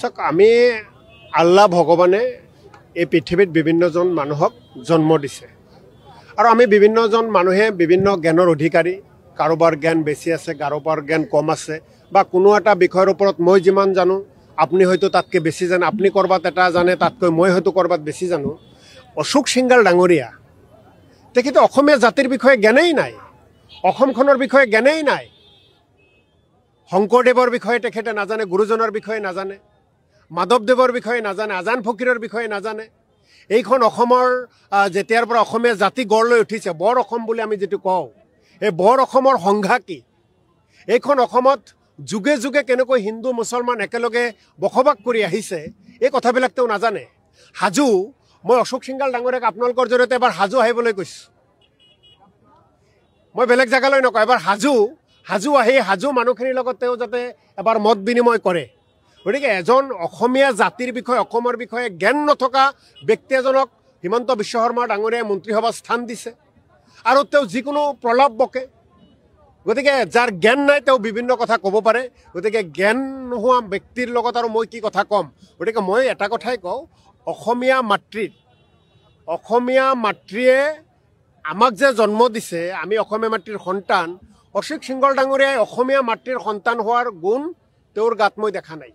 চাওক আমি আল্লাহ ভগৱানে এই পৃথিৱীত বিভিন্নজন মানুহক জন্ম দিছে আৰু আমি বিভিন্নজন মানুহে বিভিন্ন জ্ঞানৰ অধিকাৰী কাৰোবাৰ জ্ঞান বেছি আছে কাৰোবাৰ জ্ঞান কম আছে বা কোনো এটা বিষয়ৰ ওপৰত মই যিমান জানো আপুনি হয়তো তাতকৈ বেছি জানে আপুনি ক'ৰবাত এটা জানে তাতকৈ মই হয়তো ক'ৰবাত বেছি জানো অশোক সিংগাল ডাঙৰীয়া তেখেতে অসমীয়া জাতিৰ বিষয়ে জ্ঞানেই নাই অসমখনৰ বিষয়ে জ্ঞানেই নাই শংকৰদেৱৰ বিষয়ে তেখেতে নাজানে গুৰুজনৰ বিষয়ে নাজানে মাধৱদেৱৰ বিষয়ে নাজানে আজান ফকীৰৰ বিষয়ে নাজানে এইখন অসমৰ যেতিয়াৰ পৰা অসমীয়া জাতি গঢ় লৈ উঠিছে বৰ অসম বুলি আমি যিটো কওঁ এই বৰ অসমৰ সংজ্ঞা কি এইখন অসমত যুগে যুগে কেনেকৈ হিন্দু মুছলমান একেলগে বসবাস কৰি আহিছে এই কথাবিলাক তেওঁ নাজানে হাজো মই অশোক সিংগাল ডাঙৰীয়াক আপোনালোকৰ জৰিয়তে এবাৰ হাজো আহিবলৈ কৈছোঁ মই বেলেগ জেগালৈ নকওঁ এবাৰ হাজো আহি হাজো মানুহখিনিৰ লগত তেওঁ যাতে এবাৰ মত বিনিময় কৰে গতিকে এজন অসমীয়া জাতিৰ বিষয়ে অসমৰ বিষয়ে জ্ঞান নথকা ব্যক্তি এজনক হিমন্ত বিশ্ব শৰ্মা ডাঙৰীয়াই মন্ত্ৰীসভাত স্থান দিছে আৰু তেওঁ যিকোনো প্ৰলাপ বকে গতিকে যাৰ জ্ঞান নাই তেওঁ বিভিন্ন কথা ক'ব পাৰে গতিকে জ্ঞান নোহোৱা ব্যক্তিৰ লগত আৰু মই কি কথা ক'ম গতিকে মই এটা কথাই কওঁ অসমীয়া মাতৃয়ে আমাক যে জন্ম দিছে আমি অসমীয়া মাতৃৰ সন্তান অশোক সিংগাল ডাঙৰীয়াই অসমীয়া মাতৃৰ সন্তান হোৱাৰ গুণ তেওঁৰ গাত মই দেখা নাই